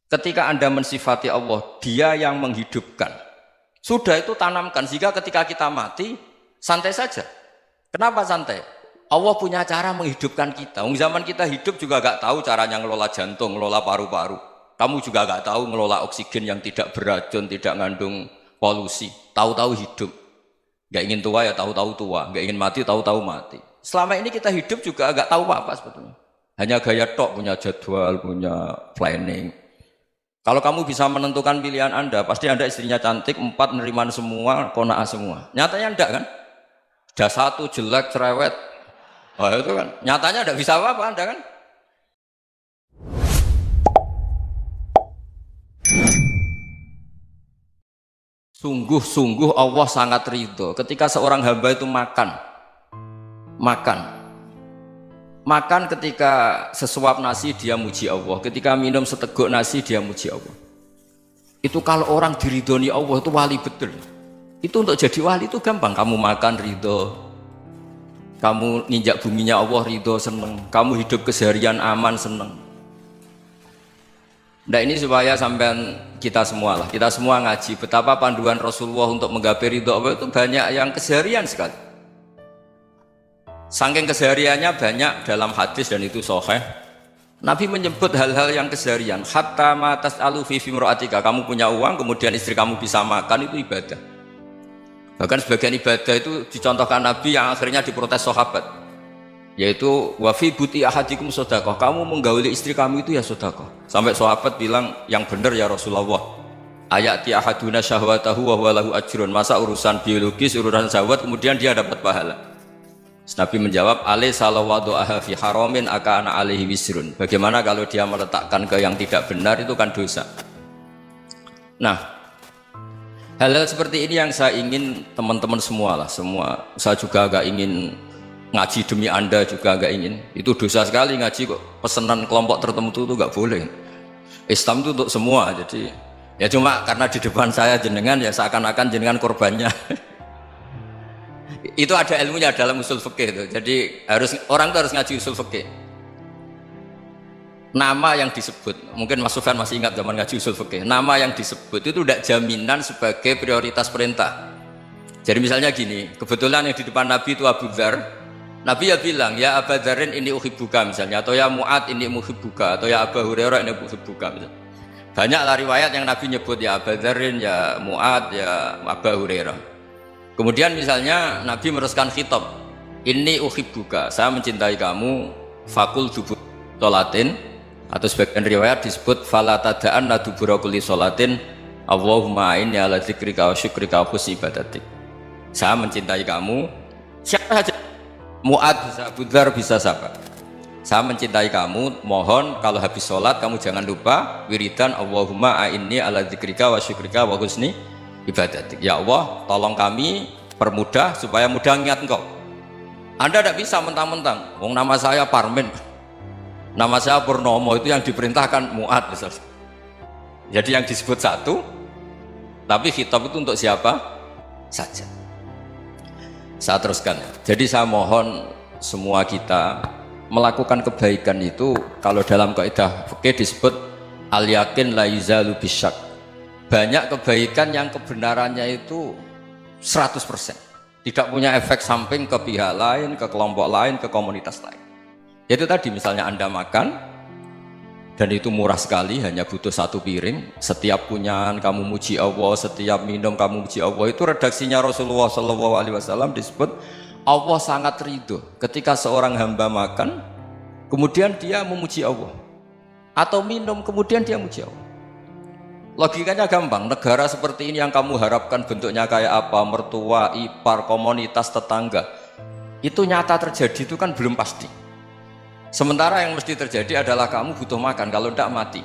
Ketika Anda mensifati Allah, Dia yang menghidupkan. Sudah itu tanamkan, sehingga ketika kita mati, santai saja. Kenapa santai? Allah punya cara menghidupkan kita. Zaman kita hidup juga gak tahu caranya ngelola jantung, ngelola paru-paru. Kamu juga gak tahu ngelola oksigen yang tidak beracun, tidak mengandung polusi. Tahu-tahu hidup. Gak ingin tua ya tahu-tahu tua, gak ingin mati tahu-tahu mati. Selama ini kita hidup juga gak tahu apa-apa sebetulnya. Hanya gaya tok, punya jadwal, punya planning. Kalau kamu bisa menentukan pilihan Anda, pasti Anda istrinya cantik, 4 neriman semua, kona'ah semua. Nyatanya enggak kan? Ada 1 jelek, cerewet. Oh itu kan, nyatanya enggak bisa apa-apa Anda kan? Sungguh-sungguh Allah sangat ridho ketika seorang hamba itu makan ketika sesuap nasi dia muji Allah, ketika minum seteguk nasi dia muji Allah. Itu kalau orang diridhoni Allah itu wali betul. Itu untuk jadi wali itu gampang. Kamu makan ridho, kamu nginjak buminya Allah ridho seneng, kamu hidup keseharian aman seneng. Nah ini supaya sampean kita semua ngaji betapa panduan Rasulullah untuk menggapai ridho Allah itu banyak yang keseharian sekali. Saking kesehariannya banyak dalam hadis dan itu sahih. Nabi menyebut hal-hal yang keseharian. Hatta ma tas'alu fi imra'atika, kamu punya uang kemudian istri kamu bisa makan itu ibadah. Bahkan sebagian ibadah itu dicontohkan Nabi yang akhirnya diprotes sahabat. Yaitu wa fi buti ahadikum sedekah, kamu menggauli istri kamu itu ya sedekah. Sampai sahabat bilang yang benar ya Rasulullah. Ayati ahaduna syahwatahu wa huwa lahu ajrun. Masa urusan biologis, urusan syahwat kemudian dia dapat pahala. Nabi menjawab, alaysa law wada'aha fi haramin akana alaihi wisrun. Bagaimana kalau dia meletakkan ke yang tidak benar, itu kan dosa. Nah, hal-hal seperti ini yang saya ingin teman-teman semua. Saya juga agak ingin ngaji demi Anda juga agak ingin. Itu dosa sekali ngaji kok pesanan kelompok tertentu itu gak boleh. Islam itu untuk semua. Jadi ya cuma karena di depan saya jenengan ya seakan-akan jenengan korbannya. Itu ada ilmunya dalam usul fikih itu. Jadi orang itu harus ngaji usul fikih. Nama yang disebut, mungkin Mas Sufyan masih ingat zaman ngaji usul fikih. Nama yang disebut itu tidak jaminan sebagai prioritas perintah. Jadi misalnya gini, kebetulan yang di depan Nabi itu Abu Dzar. Nabi ya bilang, ya Abu Dzarin ini uhibbuka misalnya, atau ya Mu'ad ini muhibbuka, atau ya Abu Hurairah ini muhibbuka misalnya. Banyaklah riwayat yang Nabi nyebut ya Abu Dzarin, ya Mu'ad, ya Abu Hurairah. Kemudian misalnya Nabi meneruskan khitab, ini uhibbuka, saya mencintai kamu, fakul dubur sholatin, atau sebagian riwayat disebut falatadaan la dubura kulli sholatin Allahumma inni ala dzikrika wa syukrika wa husni ibadatik. Saya mencintai kamu, siapa saja, Mu'ad bisa, Abu Dzar bisa siapa. Saya mencintai kamu, mohon kalau habis sholat kamu jangan lupa wiridan Allahumma inni ala dzikrika wa syukrika wa husni ibadatik. Ya Allah, tolong kami permudah supaya mudah ingat Engkau. Anda tidak bisa mentang-mentang, wong nama saya Parmin, nama saya Purnomo, itu yang diperintahkan Mu'ad misalnya. Jadi yang disebut satu, tapi khitab itu untuk siapa saja. Saya teruskan. Jadi saya mohon semua kita melakukan kebaikan itu, kalau dalam kaidah fikih disebut al yakin la yuzalu bisyak. Banyak kebaikan yang kebenarannya itu 100%, tidak punya efek samping ke pihak lain, ke kelompok lain, ke komunitas lain. Itu tadi misalnya Anda makan dan itu murah sekali, hanya butuh 1 piring, setiap punyaan kamu muji Allah, setiap minum kamu muji Allah. Itu redaksinya Rasulullah SAW disebut Allah sangat ridho ketika seorang hamba makan kemudian dia memuji Allah, atau minum kemudian dia muji Allah. Logikanya gampang, negara seperti ini yang kamu harapkan bentuknya kayak apa, mertua, ipar, komunitas, tetangga, itu nyata terjadi itu kan belum pasti. Sementara yang mesti terjadi adalah kamu butuh makan, kalau tidak mati.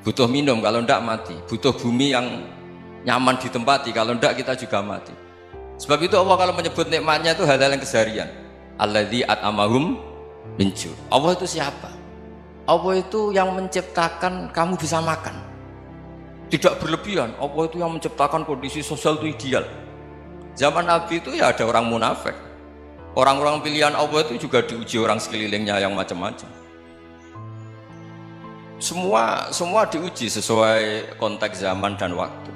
Butuh minum, kalau tidak mati. Butuh bumi yang nyaman ditempati, kalau tidak kita juga mati. Sebab itu Allah kalau menyebut nikmatnya itu hal-hal yang keseharian. Alladzi at'amahum min ju'. Allah itu siapa? Allah itu yang menciptakan kamu bisa makan. Tidak berlebihan, Allah itu yang menciptakan kondisi sosial itu ideal. Zaman Nabi itu ya ada orang munafik. Orang-orang pilihan Allah itu juga diuji orang sekelilingnya yang macam-macam. Semua diuji sesuai konteks zaman dan waktu.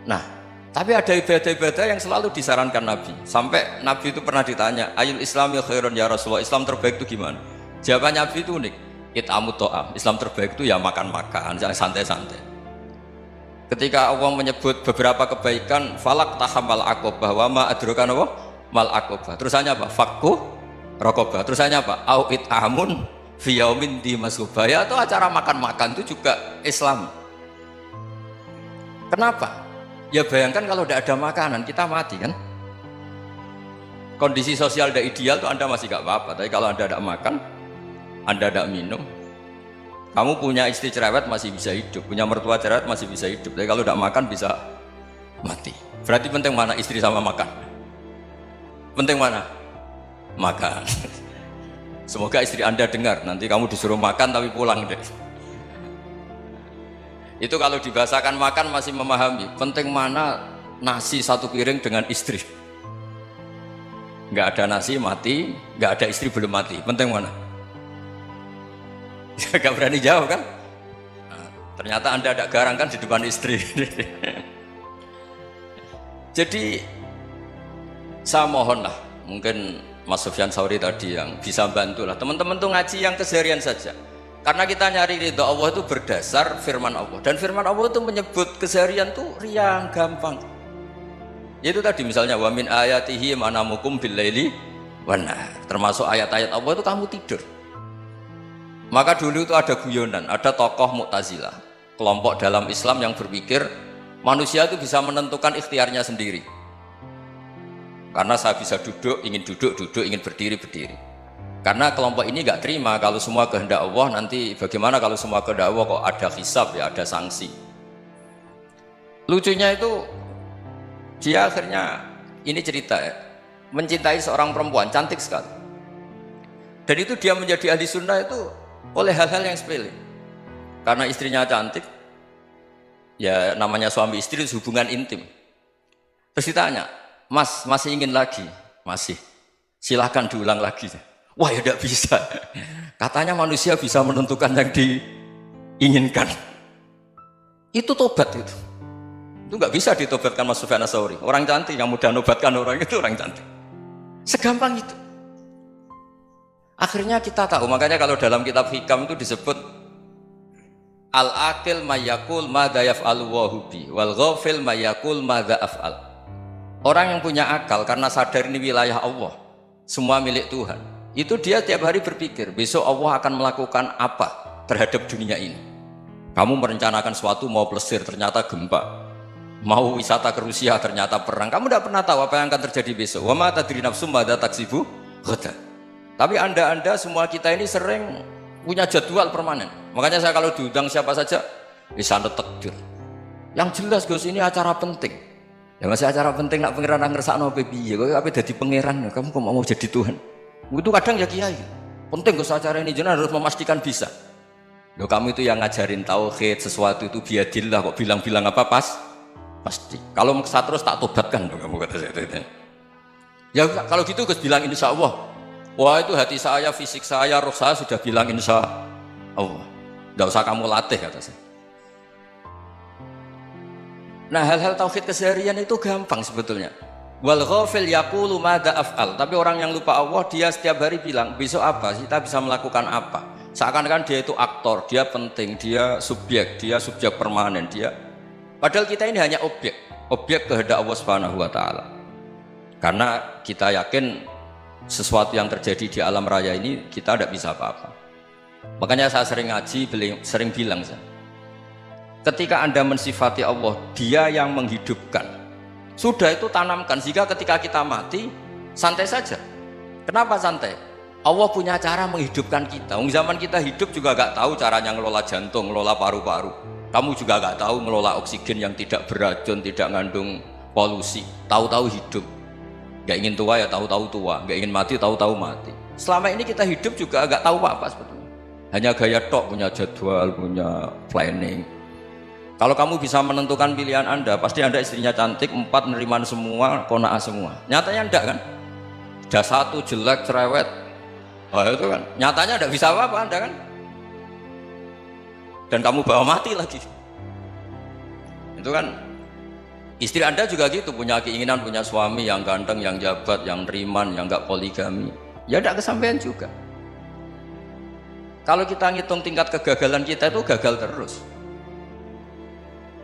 Nah, tapi ada ibadah-ibadah yang selalu disarankan Nabi. Sampai Nabi itu pernah ditanya, ayul islami khairun ya Rasulullah, Islam terbaik itu gimana? Jawaban Nabi itu unik, it'amut ta'am. Islam terbaik itu ya makan-makan, jangan santai-santai. Ketika Allah menyebut beberapa kebaikan, falak tahamal aqobah wa ma adrokan apa? Mal aqobah. Terusannya apa? Fakku raqobah. Terusannya apa? Au it'amun fi yaumin di masubaya, atau acara makan-makan itu juga Islam. Kenapa? Ya bayangkan kalau tidak ada makanan kita mati kan. Kondisi sosial tidak ideal tuh Anda masih gak apa-apa, tapi kalau Anda tidak makan, Anda tidak minum, kamu punya istri cerewet masih bisa hidup, punya mertua cerewet masih bisa hidup, tapi kalau tidak makan bisa mati. Berarti penting mana istri sama makan? Penting mana? Makan. Semoga istri Anda dengar, nanti kamu disuruh makan tapi pulang deh. Itu kalau dibahasakan makan masih memahami. Penting mana nasi satu piring dengan istri. Nggak ada nasi mati, nggak ada istri belum mati. Penting mana? Gak berani jawab kan? Nah, ternyata Anda ada garang kan di depan istri. Jadi saya mohonlah, mungkin Mas Sufyan Sauri tadi yang bisa bantulah teman-teman tuh ngaji yang keseharian saja. Karena kita nyari ridha Allah itu berdasar firman Allah, dan firman Allah itu menyebut keseharian tuh riang gampang. Yaitu tadi misalnya wa min ayatihi manamukum bil laili wan nahar. Termasuk ayat-ayat Allah itu kamu tidur. Maka dulu itu ada guyonan, ada tokoh Mu'tazilah, kelompok dalam Islam yang berpikir manusia itu bisa menentukan ikhtiarnya sendiri. Karena saya bisa duduk, ingin duduk, ingin berdiri, berdiri. Karena kelompok ini nggak terima kalau semua kehendak Allah, nanti bagaimana kalau semua kehendak Allah kok ada hisab ya, ada sanksi. Lucunya itu dia akhirnya, ini cerita ya, mencintai seorang perempuan cantik sekali. Dan itu dia menjadi ahli sunnah itu oleh hal-hal yang sepele. Karena istrinya cantik, ya namanya suami istri itu hubungan intim. Terus ditanya, Mas masih ingin lagi? Masih. Silahkan diulang lagi. Wah ya tidak bisa. Katanya manusia bisa menentukan yang diinginkan. Itu tobat itu. Itu nggak bisa ditobatkan Mas Sufyan Ats-Tsauri. Orang cantik yang mudah nobatkan orang itu orang cantik. Segampang itu. Akhirnya kita tahu, makanya kalau dalam kitab Hikam itu disebut al-aqil mayyakul madza yaf'alu wa hubi wal ghafil mayyakul madza af'al. Orang yang punya akal karena sadar ini wilayah Allah, semua milik Tuhan. Itu dia tiap hari berpikir, besok Allah akan melakukan apa terhadap dunia ini. Kamu merencanakan sesuatu mau plesir, ternyata gempa. Mau wisata ke Rusia, ternyata perang. Kamu tidak pernah tahu apa yang akan terjadi besok. Wa ma tadri nafsum madza taksibu ghadan. Tapi anda semua kita ini sering punya jadwal permanen. Makanya saya kalau diundang siapa saja, bisa takdir. Yang jelas Gus ini acara penting. Ya masih acara penting nak pangeran ngersakno piye? Kowe ape dadi pangeran? Kamu kok mau jadi Tuhan? Itu kadang ya kiai. Penting Gus acara ini jenengan harus memastikan bisa. Loh kamu itu yang ngajarin tauhid, sesuatu itu biadillah kok bilang-bilang apa pasti. Kalau maksa terus tak tobatkan loh kamu kata saya. Ya kalau gitu Gus bilang insya Allah. Wah itu hati saya, fisik saya, roh saya sudah bilang insya Allah. Tidak usah kamu latih kata saya. Nah hal-hal tauhid keseharian itu gampang sebetulnya. Wal ghafil yaqulu madza af'al. Tapi orang yang lupa Allah dia setiap hari bilang besok apa? Kita bisa melakukan apa? Seakan-akan dia itu aktor, dia penting, dia subjek permanen, dia. Padahal kita ini hanya objek kehendak Allah Subhanahu wa taala. Karena kita yakin sesuatu yang terjadi di alam raya ini kita tidak bisa apa-apa. Makanya saya sering ngaji, sering bilang saya, ketika Anda mensifati Allah, dia yang menghidupkan. Sudah itu tanamkan, sehingga ketika kita mati, santai saja. Kenapa santai? Allah punya cara menghidupkan kita. Zaman kita hidup juga gak tahu caranya ngelola jantung, ngelola paru-paru. Kamu juga gak tahu ngelola oksigen yang tidak beracun, tidak mengandung polusi. Tahu-tahu hidup. Gak ingin tua ya tahu-tahu tua, gak ingin mati tahu-tahu mati. Selama ini kita hidup juga gak tahu apa-apa sebetulnya. Hanya gaya tok, punya jadwal, punya planning. Kalau kamu bisa menentukan pilihan Anda, pasti Anda istrinya cantik, 4 neriman semua, qanaah semua. Nyatanya enggak kan? Ada 1 jelek, cerewet. Oh itu kan, nyatanya enggak bisa apa-apa Anda kan? dan kamu bawa mati lagi. Itu kan istri Anda juga gitu, punya keinginan punya suami yang ganteng, yang jabat, yang riman, yang enggak poligami, ya tidak kesampaian juga. Kalau kita ngitung tingkat kegagalan kita itu gagal terus,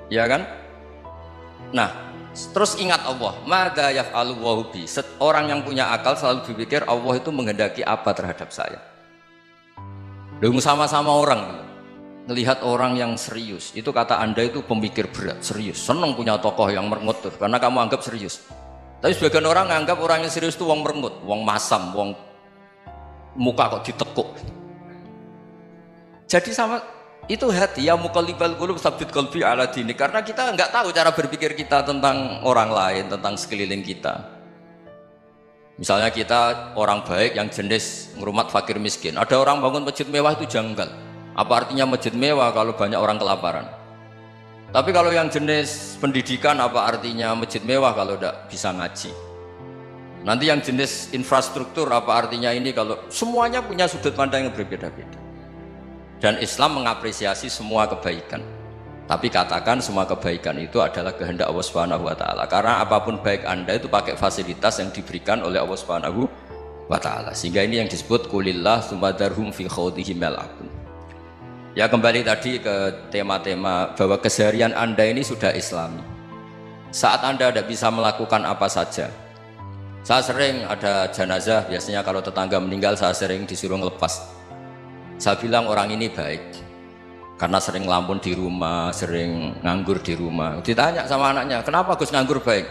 ya kan? Nah, terus ingat Allah, mada yaf'alu wa bi. Orang yang punya akal selalu berpikir Allah itu menghendaki apa terhadap saya. Dong sama-sama orang melihat orang yang serius, itu kata Anda itu pemikir berat, serius, senang punya tokoh yang merengut karena kamu anggap serius. Tapi sebagian orang anggap orang yang serius itu wong merengut, wong masam, wong muka kok ditekuk. Jadi sama itu hati ya muqallibal qulub tsabbit qalbi ala dini, karena kita nggak tahu cara berpikir kita tentang orang lain, tentang sekeliling kita. Misalnya kita orang baik yang jenis ngrumat fakir miskin, ada orang bangun masjid mewah itu janggal. Apa artinya masjid mewah kalau banyak orang kelaparan? Tapi kalau yang jenis pendidikan, apa artinya masjid mewah kalau tidak bisa ngaji? Nanti yang jenis infrastruktur, apa artinya ini kalau semuanya punya sudut pandang yang berbeda-beda. Dan Islam mengapresiasi semua kebaikan. Tapi katakan semua kebaikan itu adalah kehendak Allah Subhanahu wa taala. Karena apapun baik Anda itu pakai fasilitas yang diberikan oleh Allah Subhanahu wa taala. Sehingga ini yang disebut qulillah tsumma darhum fi khawdihim yal'abun. Ya kembali tadi ke tema-tema bahwa keseharian Anda ini sudah Islami. Saat Anda tidak bisa melakukan apa saja. Saya sering ada jenazah, biasanya kalau tetangga meninggal saya sering disuruh ngelepas. Saya bilang orang ini baik karena sering ngelamun di rumah, sering nganggur di rumah. Ditanya sama anaknya, kenapa Gus nganggur baik?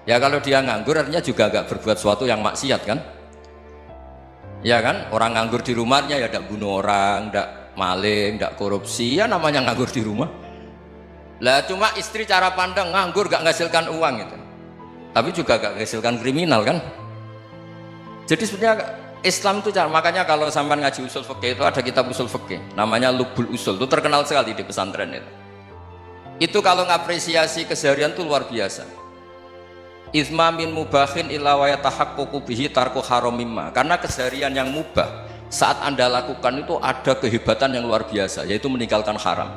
Ya kalau dia nganggur artinya juga agak berbuat sesuatu yang maksiat kan? Ya kan, orang nganggur di rumahnya ya tidak bunuh orang, tidak maling, tidak korupsi, ya namanya nganggur di rumah. Lah cuma istri cara pandang nganggur gak menghasilkan uang itu, tapi juga gak menghasilkan kriminal kan. Jadi sebenarnya Islam itu cara, makanya kalau sampai ngaji usul fikih itu ada kitab usul fikih namanya Lubul Usul, itu terkenal sekali di pesantren itu. Itu kalau ngapresiasi keseharian itu luar biasa. Izma min mubahin illa wa yatahaqqaqu bihi tarku haramimma, karena keseharian yang mubah saat Anda lakukan itu ada kehebatan yang luar biasa, yaitu meninggalkan haram.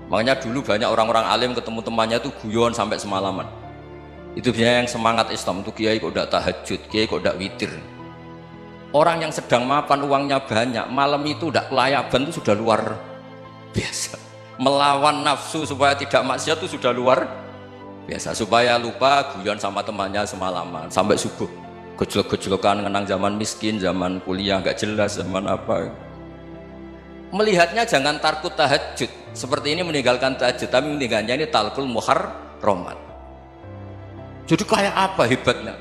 Makanya dulu banyak orang-orang alim ketemu temannya itu guyon sampai semalaman. Itu biasanya yang semangat Islam itu, kiai kok tidak tahajud, kiai kok tidak witir. Orang yang sedang mapan uangnya banyak, malam itu tidak kelayaban itu sudah luar biasa. Melawan nafsu supaya tidak maksiat itu sudah luar biasa. Supaya lupa guyon sama temannya semalaman sampai subuh. Gejolak-gejolokan ngenang zaman miskin, zaman kuliah nggak jelas, zaman apa. Melihatnya jangan tarkut tahajud seperti ini, meninggalkan tahajud, tapi meninggalnya ini talkul muharramat. Jadi kayak apa hebatnya?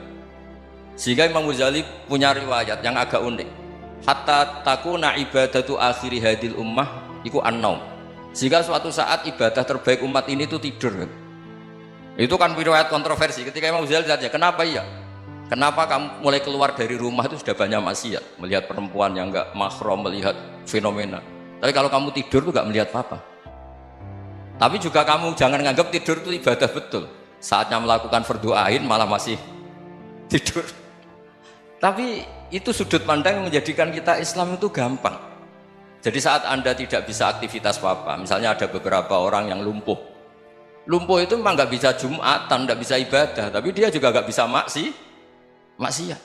Sehingga Imam Ghazali punya riwayat yang agak unik. Hatta takuna ibadatu akhiri hadil ummah iku an-naum. Sehingga suatu saat ibadah terbaik umat ini itu tidur. Itu kan riwayat kontroversi. Ketika Imam Ghazali saja, kenapa iya? Kenapa kamu mulai keluar dari rumah itu sudah banyak maksiat, melihat perempuan yang enggak mahram, melihat fenomena. Tapi kalau kamu tidur itu enggak melihat apa-apa. Tapi juga kamu jangan nganggap tidur itu ibadah betul. Saatnya melakukan fardu ain malah masih tidur. Tapi itu sudut pandang yang menjadikan kita Islam itu gampang. Jadi saat Anda tidak bisa aktivitas apa-apa, misalnya ada beberapa orang yang lumpuh. Lumpuh itu memang nggak bisa Jumatan, nggak bisa ibadah, tapi dia juga nggak bisa maksiat.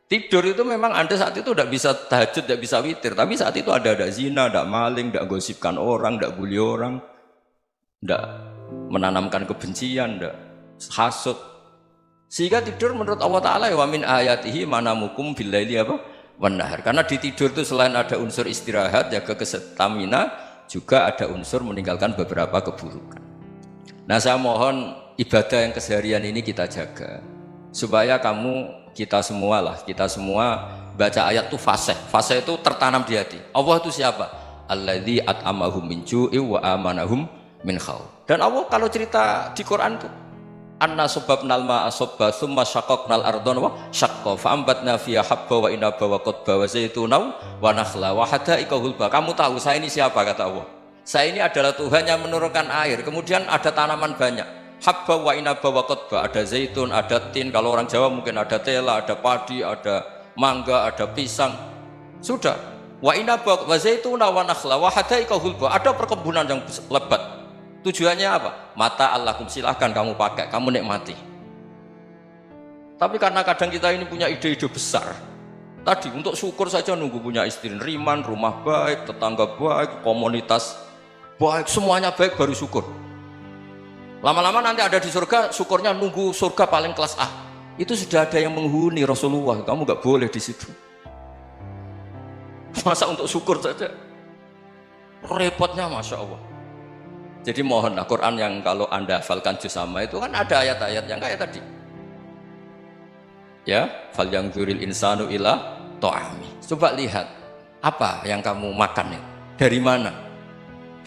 Tidur itu memang Anda saat itu tidak bisa tahajud, tidak bisa witir, tapi saat itu ada zina, ada maling, tidak gosipkan orang, tidak bully orang, tidak menanamkan kebencian, tidak hasud. Sehingga tidur menurut Allah Ta'ala wa min ayatihi manamukum billaili apa? Wan-nahar. Karena di tidur itu selain ada unsur istirahat, jaga kestamina, juga ada unsur meninggalkan beberapa keburukan. Nah saya mohon ibadah yang keseharian ini kita jaga supaya kita semua baca ayat itu fase itu tertanam di hati. Allah itu siapa? Alladzi at'amahum min ju'i wa amanahum min khauf. Dan Allah kalau cerita di Quran itu anna sababnal ma'a sabba tsumma syaqqaqnal ardha wa syaqqa fa ambatna fiha habba wa inaba wa qadba wa zaituna wa nakhla wa hada'iqa hulba. Kamu tahu saya ini siapa, kata Allah. Saya ini adalah Tuhan yang menurunkan air, kemudian ada tanaman banyak. Habba wa inaba wa qadba, ada zaitun, ada tin, kalau orang Jawa mungkin ada tela, ada padi, ada mangga, ada pisang. Sudah. Wa inaba wa zaituna wa nakhla wa hadaika ghulba. Ada perkebunan yang lebat. Tujuannya apa? Mata Allahkum, silahkan kamu pakai, kamu nikmati. Tapi karena kadang kita ini punya ide-ide besar. Tadi untuk syukur saja nunggu punya istri riman, rumah baik, tetangga baik, komunitas baik, semuanya baik baru syukur. Lama-lama nanti ada di surga, syukurnya nunggu surga paling kelas A. Itu sudah ada yang menghuni Rasulullah, kamu nggak boleh di situ. Masa untuk syukur saja? Repotnya Masya Allah. Jadi mohonlah Quran yang kalau Anda hafalkan juz sama itu kan ada ayat-ayat yang kayak tadi. Ya, fal yanzuril insanu ila ta'ami. Coba lihat apa yang kamu makan itu, dari mana?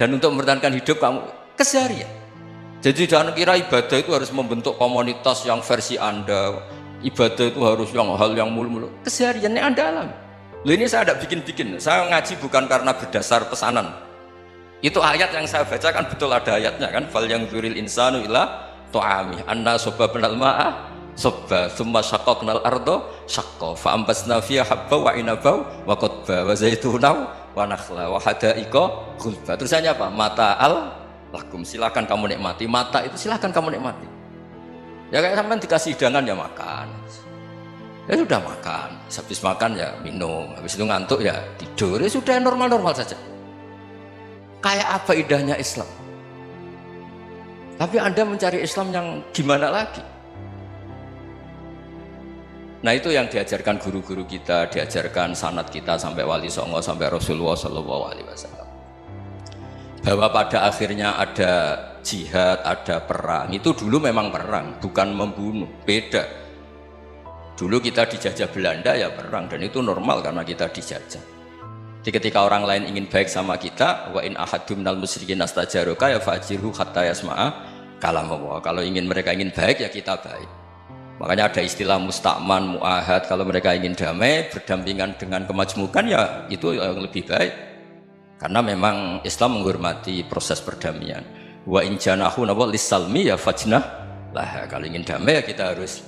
Dan untuk mempertahankan hidup kamu keseharian. Jadi jangan kira ibadah itu harus membentuk komunitas yang versi Anda. Ibadah itu harus yang hal yang mulu-mulu. Kesehariannya Anda alami. Loh ini saya tidak bikin-bikin. Saya ngaji bukan karena berdasar pesanan. Itu ayat yang saya baca kan betul ada ayatnya kan. Fal yanzuril insanu ila ta'ami. Anna sababnal ma'a sabba thumma shaqqaqnal arda shaqqa fa ambasna fiha habba wa inaba wa qadba wa zaituna wa nakhla wa hadaika ghulba. Terusannya apa? Mata'al lakum, silakan kamu nikmati. Mata itu silakan kamu nikmati. Ya kayak sampean dikasih hidangan ya makan. Ya sudah makan, habis makan ya minum, habis itu ngantuk ya tidur. Ya sudah normal-normal saja. Kayak apa indahnya Islam. Tapi Anda mencari Islam yang gimana lagi? Nah itu yang diajarkan guru-guru kita, diajarkan sanad kita sampai Wali Songo, sampai Rasulullah SAW. Bahwa pada akhirnya ada jihad, ada perang. Itu dulu memang perang, bukan membunuh, beda. Dulu kita dijajah Belanda ya perang, dan itu normal karena kita dijajah. Jadi ketika orang lain ingin baik sama kita, wa in ahadum minal musyrikin astajaruka ya fajirhu hatta yasma'a kalam Allah. Kalau mereka ingin baik ya kita baik. Makanya ada istilah musta'man, mu'ahad. Kalau mereka ingin damai, berdampingan dengan kemajmukan ya itu yang lebih baik. Karena memang Islam menghormati proses perdamaian. Wa in janahu lis-salmi ya fajnah lah. Kalau ingin damai ya kita harus